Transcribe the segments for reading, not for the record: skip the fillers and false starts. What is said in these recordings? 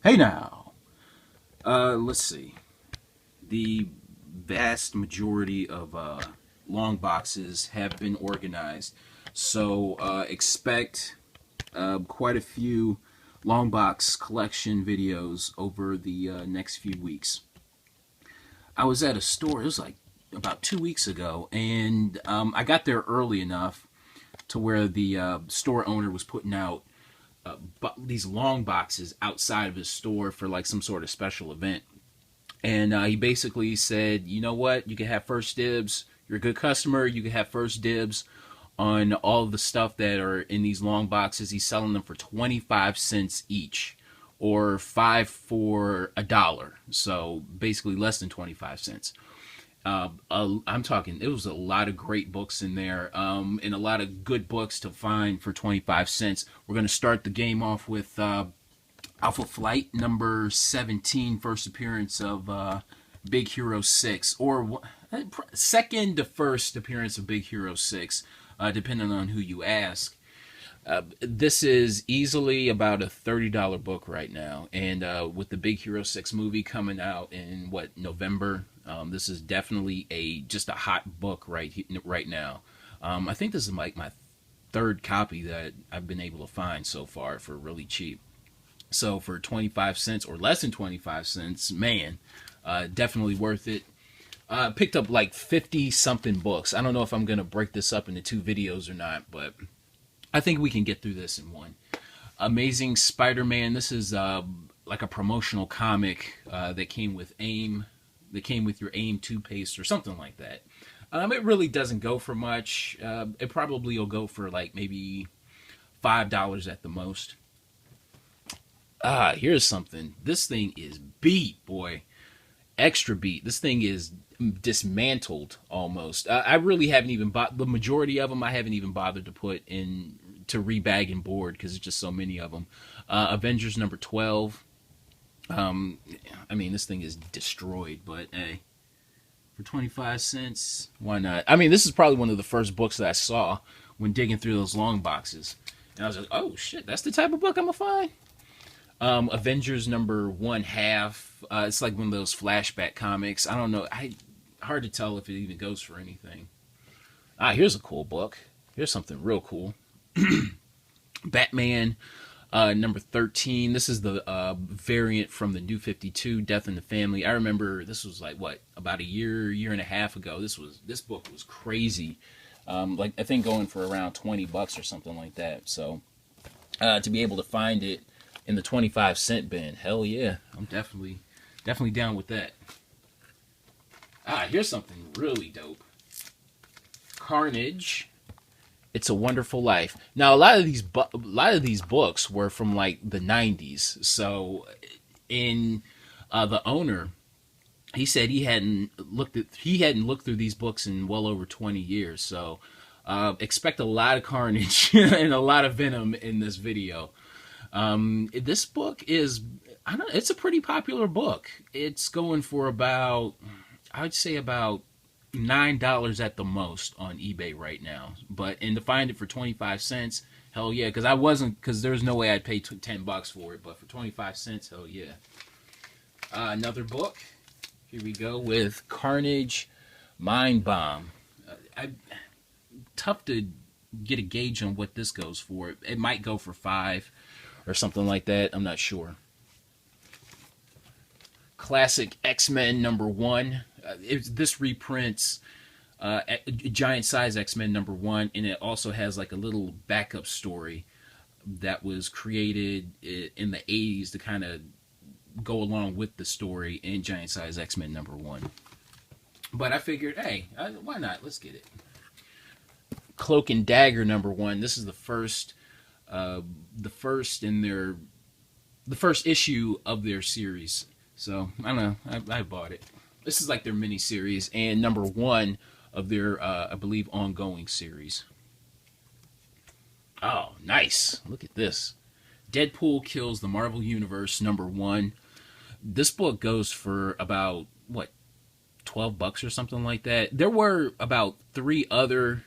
Hey now, let's see. The vast majority of long boxes have been organized, so expect quite a few long box collection videos over the next few weeks. I was at a store. It was like about 2 weeks ago, and I got there early enough to where the store owner was putting out these long boxes outside of his store for like some sort of special event. And he basically said, you know what, you can have first dibs. You're a good customer. You can have first dibs on all of the stuff that are in these long boxes. He's selling them for 25 cents each, or five for $1. So basically less than 25 cents. I'm talking, it was a lot of great books in there, and a lot of good books to find for 25 cents. We're going to start the game off with Alpha Flight number 17, first appearance of Big Hero 6, or second to first appearance of Big Hero 6, depending on who you ask. This is easily about a $30 book right now, and with the Big Hero 6 movie coming out in November, this is definitely just a hot book right now. I think this is like my third copy that I've been able to find so far for really cheap. So for 25 cents or less than 25 cents, man, definitely worth it. Picked up like 50 something books. I don't know if I'm going to break this up into two videos or not, but I think we can get through this in one. Amazing Spider-Man. This is like a promotional comic that came with AIM. That came with your AIM toothpaste or something like that. It really doesn't go for much. It probably will go for like maybe $5 at the most. Here's something. This thing is beat, boy. Extra beat. This thing is dismantled almost. I really haven't even bought the majority of them. I haven't even bothered to put in to rebag and board because there's just so many of them. Avengers number 12. I mean, this thing is destroyed, but hey, for 25 cents, why not? I mean, this is probably one of the first books that I saw when digging through those long boxes, and I was like, oh shit, that's the type of book I'm gonna find. Avengers number 1/2. It's like one of those flashback comics. I don't know. Hard to tell if it even goes for anything. Here's a cool book. Here's something real cool. Batman number 13. This is the variant from the New 52, Death in the Family. I remember this was like about a year and a half ago. This book was crazy. Like I think going for around $20 or something like that. So to be able to find it in the 25-cent bin, hell yeah, I'm definitely down with that. Here's something really dope. Carnage. It's a Wonderful Life. Now, a lot of these books were from like the 90s. So, in the owner, he said he hadn't looked through these books in well over 20 years. So, expect a lot of carnage and a lot of venom in this video. This book is, it's a pretty popular book. It's going for I'd say about $9 at the most on eBay right now. And to find it for 25 cents, hell yeah, because there's no way I'd pay $10 for it, but for 25 cents, hell yeah. Another book. Here we go with Carnage Mind Bomb. Tough to get a gauge on what this goes for. It might go for $5 or something like that. I'm not sure. Classic X-Men number 1. This reprints Giant Size X-Men number 1, and it also has like a little backup story that was created in the 80s to kind of go along with the story in Giant Size X-Men number 1. But I figured, hey, why not? Let's get it. Cloak and Dagger number 1. This is the first issue of their series. So I don't know. I bought it. This is like their miniseries and number 1 of their, I believe, ongoing series. Oh, nice. Look at this. Deadpool Kills the Marvel Universe number 1. This book goes for about, $12 or something like that. There were about 3 other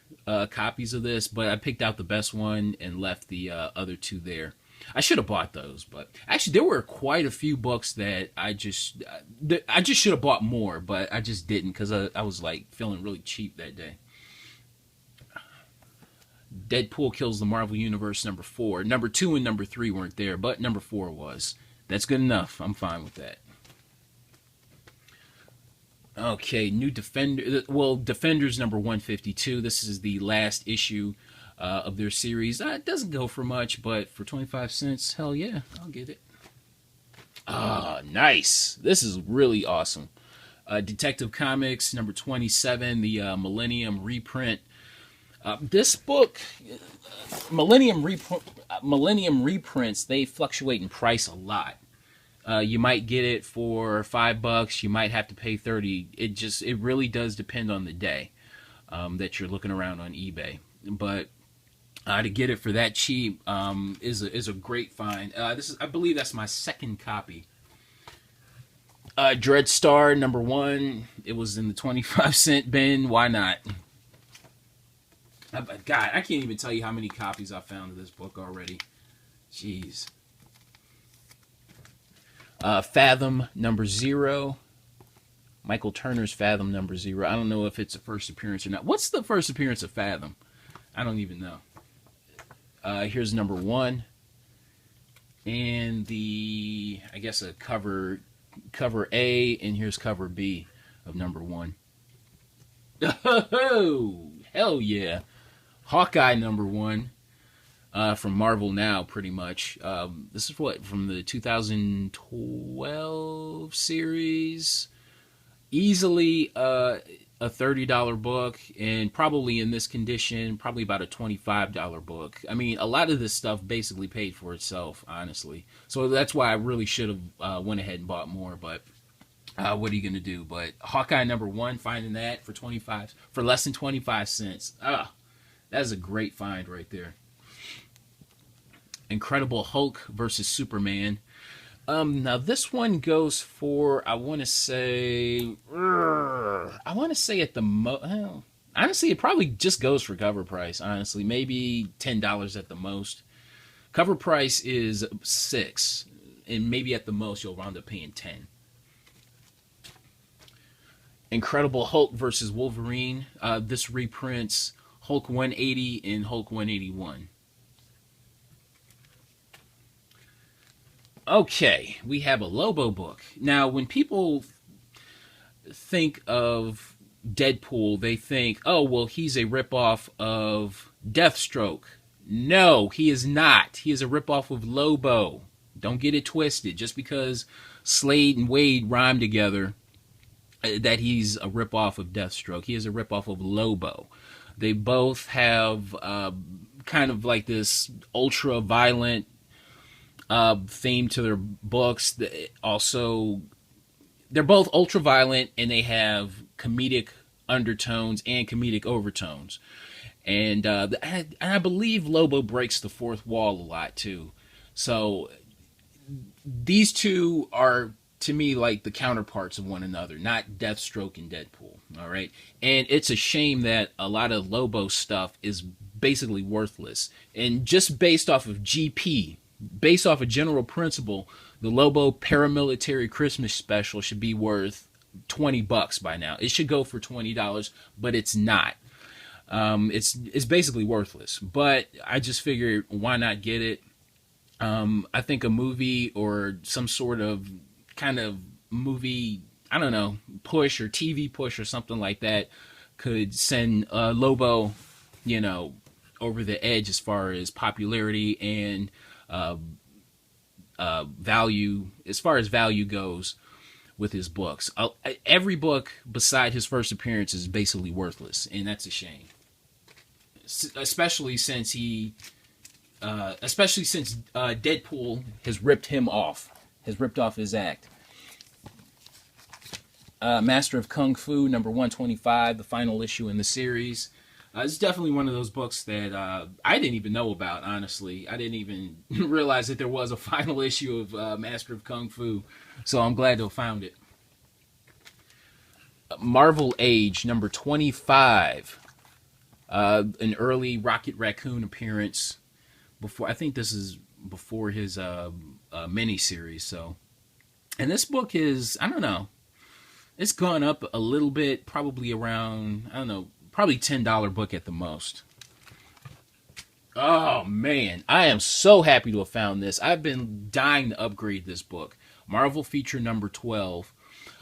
copies of this, but I picked out the best one and left the other 2 there. I should have bought those, but actually there were quite a few books that I just should have bought more, but I just didn't because I was like feeling really cheap that day. Deadpool Kills the Marvel Universe #4. #2 and #3 weren't there, but #4 was. That's good enough. I'm fine with that. Okay, new Defender. Well, Defenders #152. This is the last issue of their series. It doesn't go for much, but for 25 cents, hell yeah, I'll get it. Ah, nice. This is really awesome. Detective Comics #27, the Millennium reprint. This book, Millennium reprints, they fluctuate in price a lot. You might get it for $5. You might have to pay 30. It really does depend on the day that you're looking around on eBay. But to get it for that cheap is a great find. I believe that's my second copy. Dreadstar #1. It was in the 25-cent bin. Why not? God, I can't even tell you how many copies I found of this book already. Jeez. Fathom #0. Michael Turner's Fathom #0. I don't know if it's a first appearance or not. What's the first appearance of Fathom? I don't even know. Here's #1. And I guess a cover A, and here's cover B of #1. Oh, hell yeah. Hawkeye #1 from Marvel Now, pretty much. This is from the 2012 series. Easily a $30 book, and probably in this condition, probably about a $25 book. I mean, a lot of this stuff basically paid for itself, honestly. So that's why I really should have went ahead and bought more, but what are you going to do? But Hawkeye #1, finding that for less than 25 cents. That's a great find right there. Incredible Hulk versus Superman. Now this one goes for, I want to say at the honestly, it probably just goes for cover price. Honestly, maybe $10 at the most. Cover price is $6, and maybe at the most you'll round up paying $10. Incredible Hulk versus Wolverine. This reprints Hulk 180 and Hulk 181. Okay, we have a Lobo book. Now, when people think of Deadpool, they think, oh, well, he's a ripoff of Deathstroke. No, he is not. He is a ripoff of Lobo. Don't get it twisted. Just because Slade and Wade rhyme together, that he's a ripoff of Deathstroke. He is a ripoff of Lobo. They both have kind of like this ultra-violent theme to their books. Also, they're both ultra-violent, and they have comedic undertones and comedic overtones. And I believe Lobo breaks the fourth wall a lot, too. So these two are, to me, like the counterparts of one another, not Deathstroke and Deadpool. All right, and it's a shame that a lot of Lobo stuff is basically worthless, and just based off of GP, based off a general principle, the Lobo Paramilitary Christmas Special should be worth $20 by now. It should go for $20, but it's not. It's basically worthless. But I just figured, why not get it? I think a movie or some sort of kind of movie, I don't know, push or TV push or something like that could send Lobo, over the edge as far as popularity and value, as far as value goes with his books. Every book beside his first appearance is basically worthless, and that's a shame. Especially since Deadpool has ripped off his act. Master of Kung Fu #125, the final issue in the series. It's definitely one of those books that I didn't even know about, honestly. I didn't even realize that there was a final issue of Master of Kung Fu, so I'm glad to have found it. Marvel Age #25, an early Rocket Raccoon appearance. I think this is before his miniseries. So, and this book is, I don't know, it's gone up a little bit, probably around, I don't know, probably $10 book at the most. Oh man, I am so happy to have found this. I've been dying to upgrade this book. Marvel feature number 12.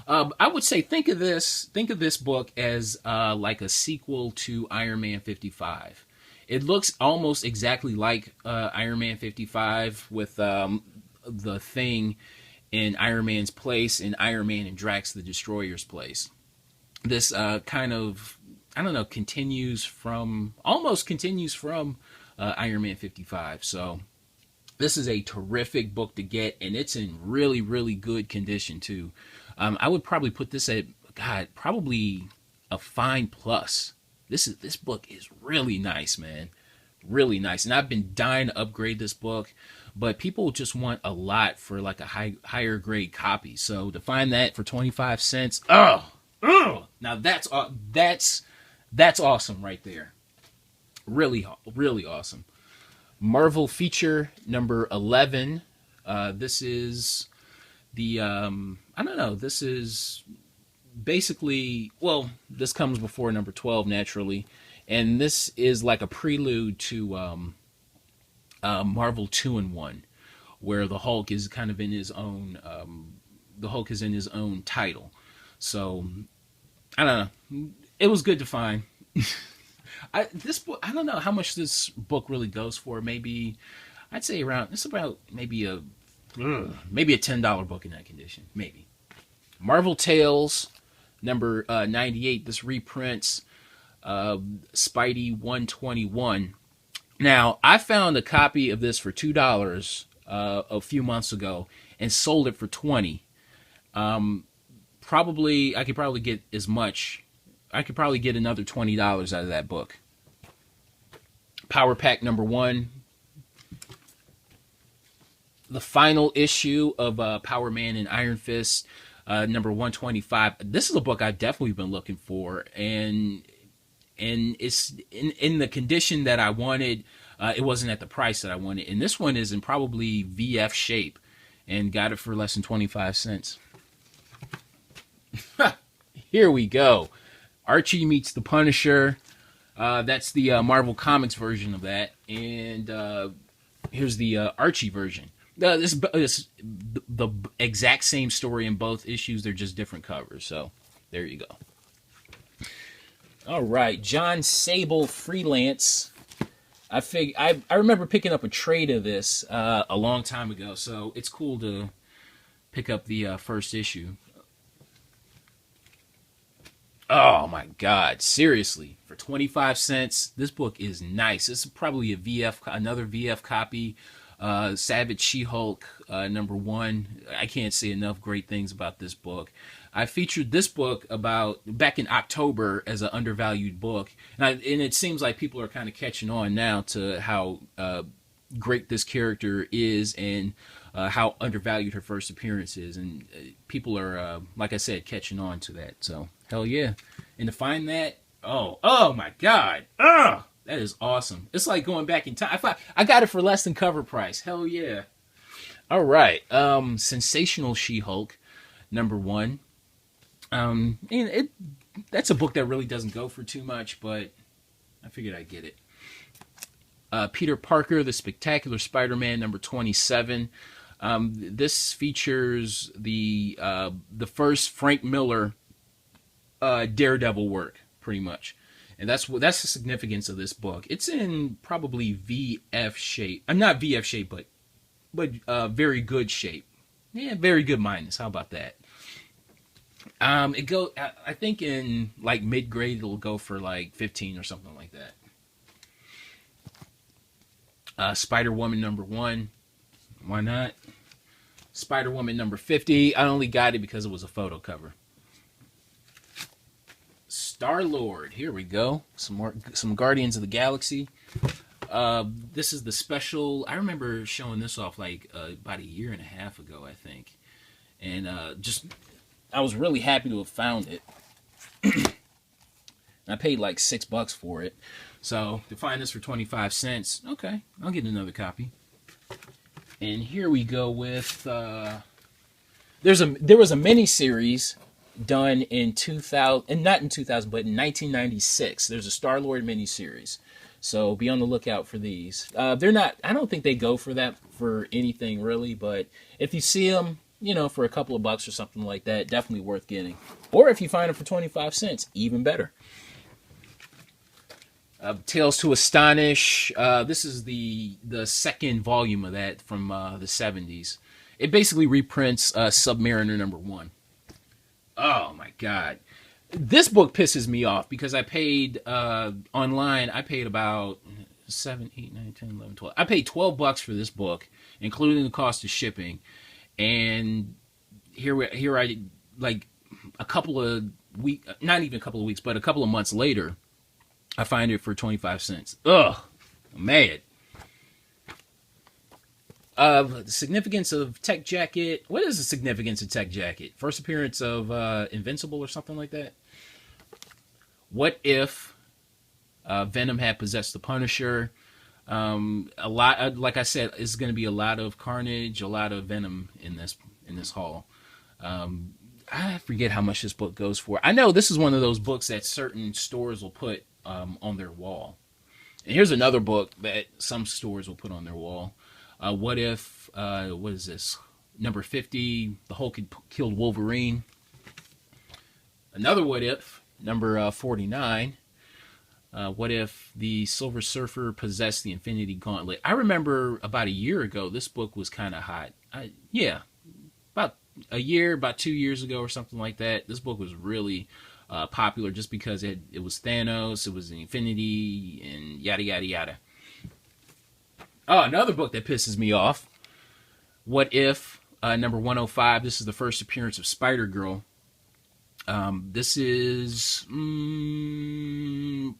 I would say think of this book as like a sequel to Iron Man 55. It looks almost exactly like Iron Man 55 with the Thing in Iron Man's place and Iron Man and Drax the Destroyer's place. This kind of, I don't know, almost continues from Iron Man 55. So this is a terrific book to get, and it's in really, really good condition too. I would probably put this at, God, probably a fine plus. This book is really nice, man. Really nice. And I've been dying to upgrade this book, but people just want a lot for like a higher grade copy. So to find that for 25 cents, now that's awesome right there. Really, really awesome. Marvel feature number 11. This is the, I don't know, this is basically, well, this comes before number 12 naturally. And this is like a prelude to Marvel 2-in-1, where the Hulk is kind of in his own, title. So, I don't know. It was good to find. This book, I don't know how much this book really goes for. Maybe, I'd say it's about maybe a $10 book in that condition. Maybe. Marvel Tales, number 98. This reprints Spidey 121. Now, I found a copy of this for $2 a few months ago and sold it for $20. I could probably get as much. I could probably get another $20 out of that book. Power Pack number 1. The final issue of Power Man and Iron Fist, number 125. This is a book I've definitely been looking for, and it's in the condition that I wanted. It wasn't at the price that I wanted, and this one is in probably VF shape, and got it for less than 25 cents. Here we go. Archie meets the Punisher. That's the Marvel Comics version of that, and here's the Archie version. This the exact same story in both issues. They're just different covers. So there you go. All right, John Sable Freelance. I remember picking up a trade of this a long time ago, so it's cool to pick up the first issue. Oh my God! Seriously, for 25 cents, this book is nice. This is probably another VF copy. Savage She-Hulk number 1. I can't say enough great things about this book. I featured this book back in October as an undervalued book, and it seems like people are kind of catching on now to how great this character is and how undervalued her first appearance is, and people are, like I said, catching on to that. So hell yeah! And to find that, oh my God, that is awesome. It's like going back in time. I got it for less than cover price. Hell yeah! All right, Sensational She-Hulk number 1. And that's a book that really doesn't go for too much, but I figured I'd get it. Peter Parker, The Spectacular Spider-Man, number 27. This features the first Frank Miller Daredevil work, pretty much, and that's the significance of this book. It's in probably VF shape. I'm not VF shape, but very good shape. Yeah, very good minus. How about that? I think in like mid grade it'll go for like 15 or something like that. Spider-Woman number 1. Why not? Spider-Woman number 50. I only got it because it was a photo cover. Star-Lord. Here we go. Some Guardians of the Galaxy. This is the special. I remember showing this off like about a year and a half ago, I think. And I was really happy to have found it. I paid like $6 for it. So to find this for 25 cents, okay, I'll get another copy. And here we go with there was a mini series done in 2000, and not in 2000, but in 1996. There's a Star-Lord mini series, so be on the lookout for these. They're not. I don't think they go for that for anything really, but if you see them, you know, for a couple of bucks or something like that, definitely worth getting. Or if you find them for 25 cents, even better. Tales to Astonish. This is the second volume of that from the 70s. It basically reprints Submariner #1. Oh my god. This book pisses me off because I paid online, I paid about 7, 8, 9, 10, 11, 12. I paid $12 for this book, including the cost of shipping. And here I, like, a couple of weeks, not even a couple of weeks, but a couple of months later, I find it for 25 cents. Ugh, I'm mad. The significance of Tech Jacket. What is the significance of Tech Jacket? First appearance of Invincible or something like that? What if Venom had possessed the Punisher? A lot, like I said, is going to be a lot of Carnage, a lot of Venom in this haul. I forget how much this book goes for. I know this is one of those books that certain stores will put on their wall. And here's another book that some stores will put on their wall. What if, what is this? Number 50, the Hulk had killed Wolverine. Another What If, number 49. What if the Silver Surfer possessed the Infinity Gauntlet? I remember about a year ago, this book was kind of hot. About a year, about 2 years ago or something like that. This book was really popular just because it was Thanos, it was the Infinity, and yada, yada, yada. Oh, another book that pisses me off. What If, number 105. This is the first appearance of Spider-Girl. This is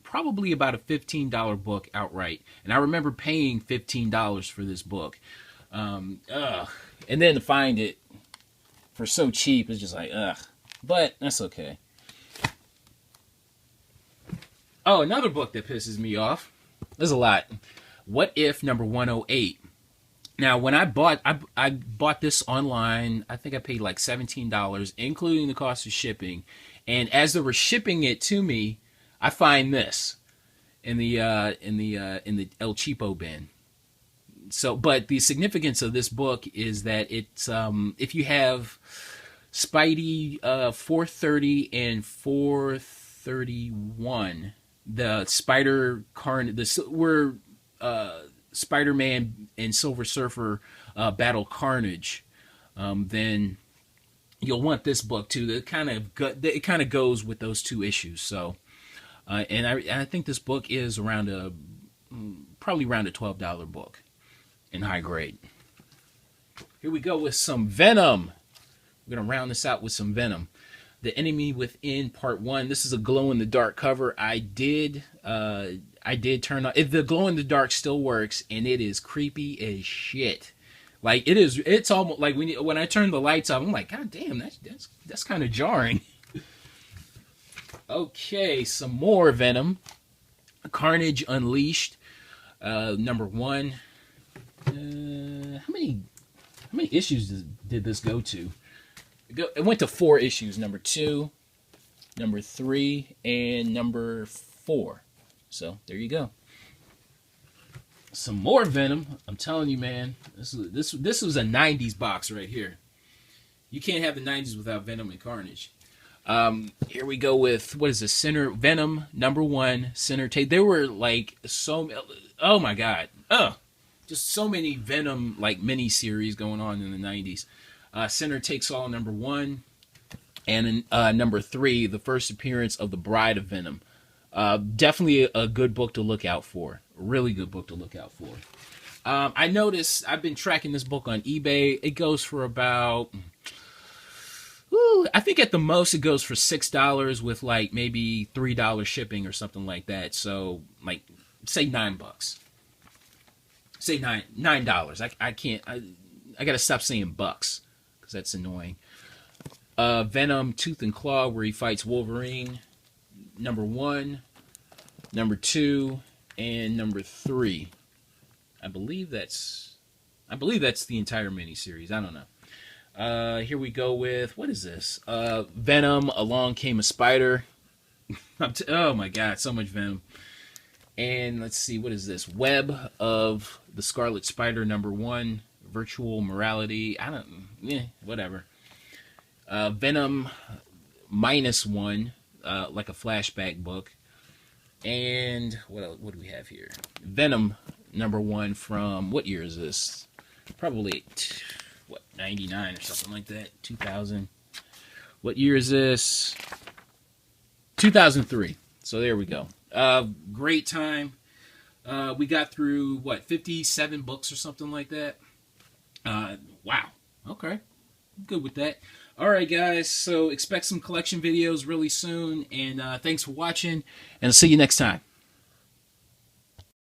probably about a $15 book outright. And I remember paying $15 for this book. And then to find it for so cheap is just like, ugh. But that's okay. Oh, another book that pisses me off. There's a lot. What If, number 108. Now, when I bought this online, I think I paid like $17, including the cost of shipping. And as they were shipping it to me, I find this in the El Cheapo bin. So, but the significance of this book is that it's if you have Spidey 430 and 431, the Spider-Man and Silver Surfer battle Carnage, then you'll want this book too. It kind of goes with those two issues. So, and I think this book is probably around a $12 book in high grade. Here we go with some Venom. We're gonna round this out with some Venom. The Enemy Within Part 1. This is a glow-in-the-dark cover. I did turn on... If the glow-in-the-dark still works, and it is creepy as shit. Like, it's almost... Like, when I turn the lights off, I'm like, God damn, that's kind of jarring. Okay, some more Venom. Carnage Unleashed. Number 1. How many issues did this go to? It went to 4 issues. Number 2, number 3, and number 4. So there you go. Some more Venom. I'm telling you, man. This was a 90s box right here. You can't have the 90s without Venom and Carnage. Here we go with, what is this? Venom number 1. Center Take. There were like oh my god. Just so many Venom like mini series going on in the 90s. Center Takes All number 1, and number 3, the first appearance of the Bride of Venom. Definitely a good book to look out for. A really good book to look out for. I noticed, I've been tracking this book on eBay. It goes for about, I think at the most it goes for $6 with like maybe $3 shipping or something like that. So like, say $9. Say $9. I can't. I gotta stop saying bucks, because that's annoying. Venom Tooth and Claw, where he fights Wolverine. Number 1, number 2, and number 3. I believe that's I believe that's the entire miniseries. I don't know. Here we go with, what is this? Venom, Along Came a Spider. Oh my god, so much Venom. And let's see, what is this? Web of the Scarlet Spider #1, Virtual Morality. I don't, whatever. Venom -1, like a flashback book. And what do we have here? Venom #1 from, what year is this? Probably, 99 or something like that. 2000. What year is this? 2003. So there we go. Great time. We got through, 57 books or something like that. Wow. Okay. Good with that. Alright, guys. So expect some collection videos really soon. And thanks for watching. And I'll see you next time.